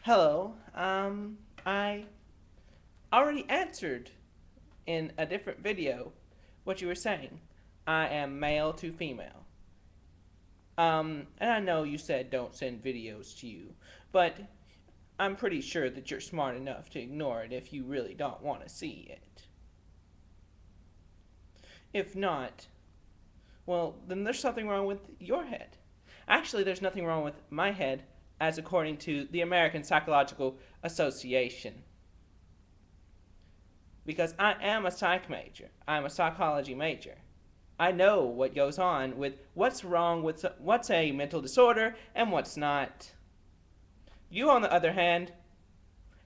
Hello. I already answered in a different video what you were saying. I am male to female. And I know you said don't send videos to you, but I'm pretty sure that you're smart enough to ignore it if you really don't want to see it. If not, well, then there's something wrong with your head. Actually, there's nothing wrong with my head, as according to the American Psychological Association. Because I am a psych major. I'm a psychology major. I know what goes on with what's wrong with what's a mental disorder and what's not. You, on the other hand,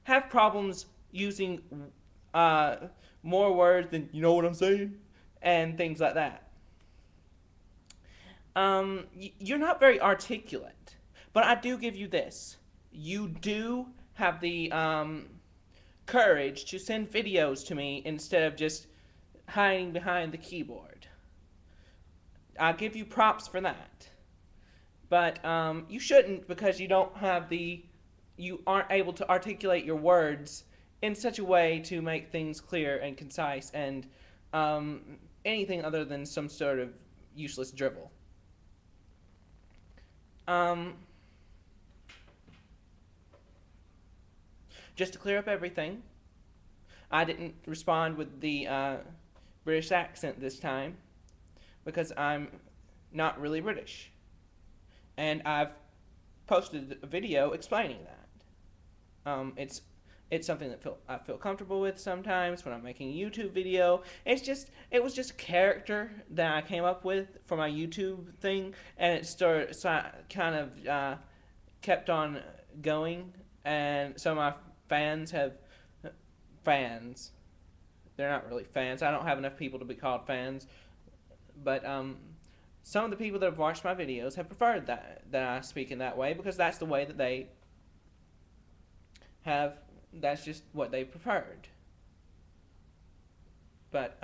have problems using uh, more words than you know what I'm saying and things like that. You're not very articulate, but I do give you this: you do have the courage to send videos to me instead of just hiding behind the keyboard. I'll give you props for that. But you shouldn't because you aren't able to articulate your words in such a way to make things clear and concise and anything other than some sort of useless drivel. Um, just to clear up everything, I didn't respond with the British accent this time because I'm not really British. And I've posted a video explaining that. It's something that I feel comfortable with sometimes when I'm making a YouTube video. It was just a character that I came up with for my YouTube thing, and it started so kind of kept on going. And some of my fans. They're not really fans. I don't have enough people to be called fans, but some of the people that have watched my videos have preferred that I speak in that way because that's the way that they have. That's just what they preferred. But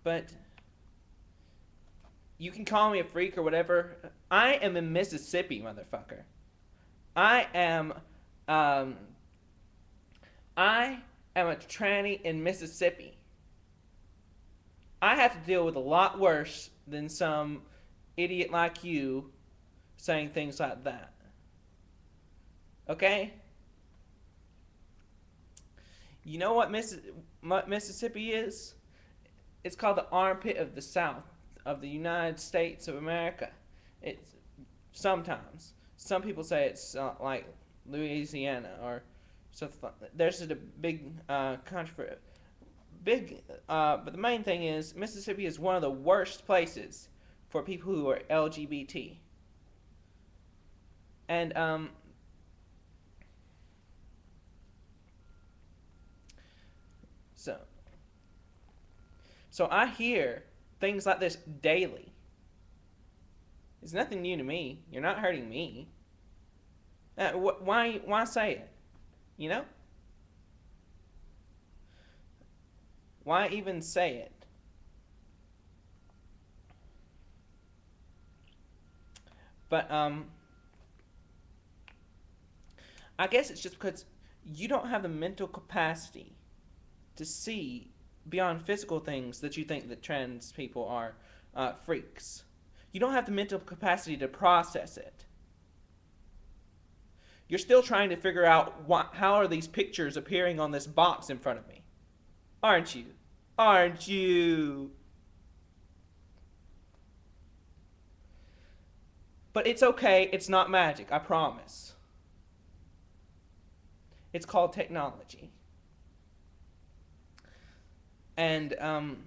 but you can call me a freak or whatever. I am in Mississippi, motherfucker. I am um I am a tranny in Mississippi. I have to deal with a lot worse than some idiot like you saying things like that. Okay? You know what Mississippi is? It's called the armpit of the South of the United States of America. It's sometimes. Some people say it's like Louisiana or something like that. There's a big controversy. But the main thing is Mississippi is one of the worst places for people who are LGBT. And so so I hear things like this daily. It's nothing new to me. You're not hurting me. Why say it? You know? Why even say it? But I guess it's just because you don't have the mental capacity to see beyond physical things that you think that trans people are freaks. You don't have the mental capacity to process it. You're still trying to figure out how are these pictures appearing on this box in front of me. Aren't you? Aren't you? But it's okay. It's not magic. I promise. It's called technology. And and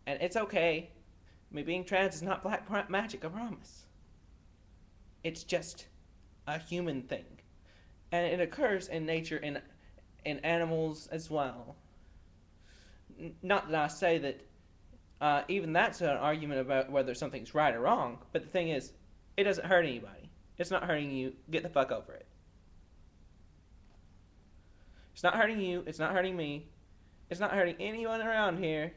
it's okay. Me being trans is not black magic. I promise. It's just a human thing, and it occurs in nature in animals as well. Not that I say that even that's an argument about whether something's right or wrong. But the thing is, it doesn't hurt anybody. It's not hurting you. Get the fuck over it. It's not hurting you. It's not hurting me. It's not hurting anyone around here.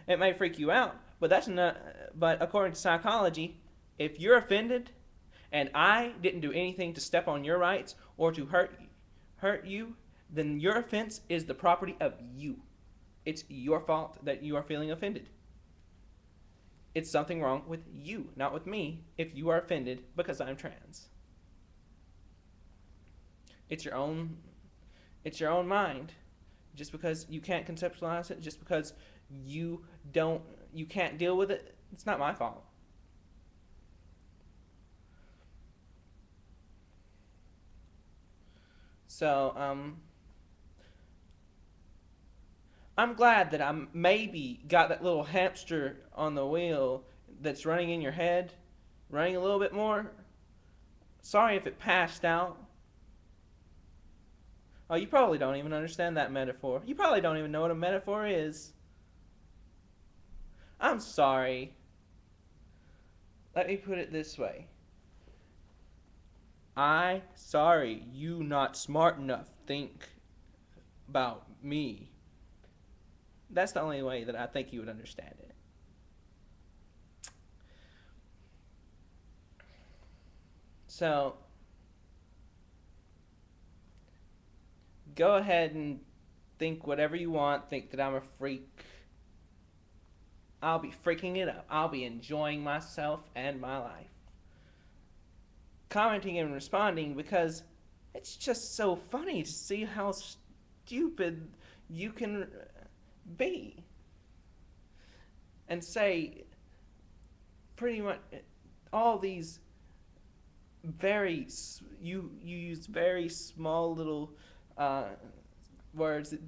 It may freak you out, but that's not. But according to psychology, if you're offended, and I didn't do anything to step on your rights or to hurt you, then your offense is the property of you. It's your fault that you are feeling offended. It's something wrong with you, not with me, if you are offended because I'm trans. It's your own mind. Just because you can't conceptualize it, just because you can't deal with it, it's not my fault. So, I'm glad that I maybe got that little hamster on the wheel that's running in your head, running a little bit more. Sorry if it passed out. Oh, you probably don't even understand that metaphor. You probably don't even know what a metaphor is. I'm sorry. Let me put it this way. Sorry you not smart enough think about me. That's the only way that I think you would understand it. So, go ahead and think whatever you want. Think that I'm a freak. I'll be freaking it up. I'll be enjoying myself and my life. Commenting and responding because it's just so funny to see how stupid you can be and say pretty much all these you use very small little words that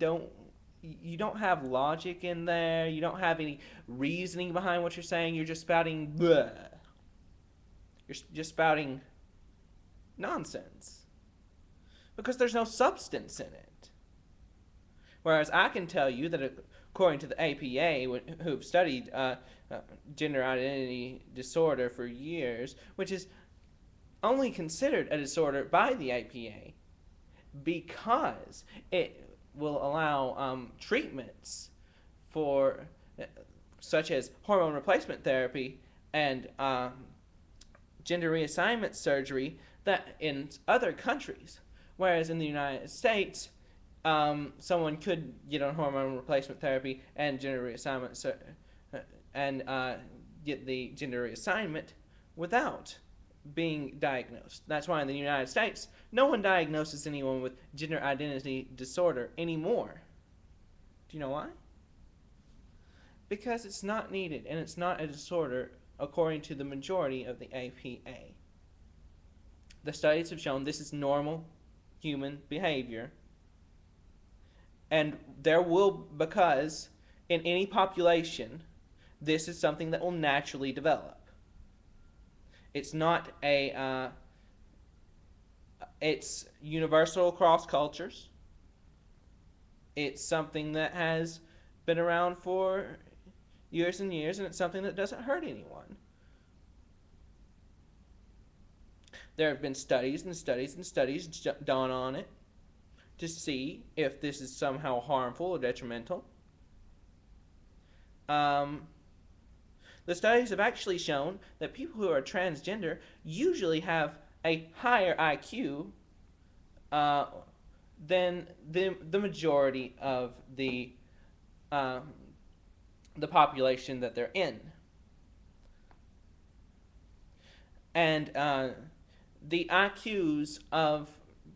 you don't have logic in there. You don't have any reasoning behind what you're saying. You're just spouting bleh. You're just spouting nonsense because there's no substance in it. Whereas I can tell you that according to the APA, who've studied gender identity disorder for years, which is only considered a disorder by the APA because it will allow treatments for such as hormone replacement therapy and gender reassignment surgery that in other countries, whereas in the United States, someone could get on hormone replacement therapy and gender reassignment and get the gender reassignment without being diagnosed. That's why in the United States, no one diagnoses anyone with gender identity disorder anymore. Do you know why? Because it's not needed and it's not a disorder according to the majority of the APA. The studies have shown this is normal human behavior. And because in any population, this is something that will naturally develop. It's not it's universal across cultures. It's something that has been around for years and years, and it's something that doesn't hurt anyone. There have been studies and studies and studies done on it to see if this is somehow harmful or detrimental. The studies have actually shown that people who are transgender usually have a higher IQ than the majority of the population that they're in. And the IQs of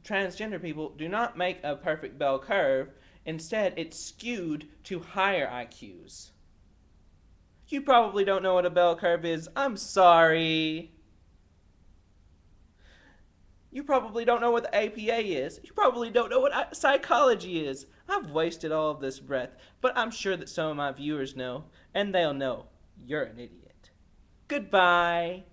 transgender people do not make a perfect bell curve. Instead, it's skewed to higher IQs. You probably don't know what a bell curve is. I'm sorry. You probably don't know what the APA is. You probably don't know what psychology is. I've wasted all of this breath, but I'm sure that some of my viewers know, and they'll know you're an idiot. Goodbye.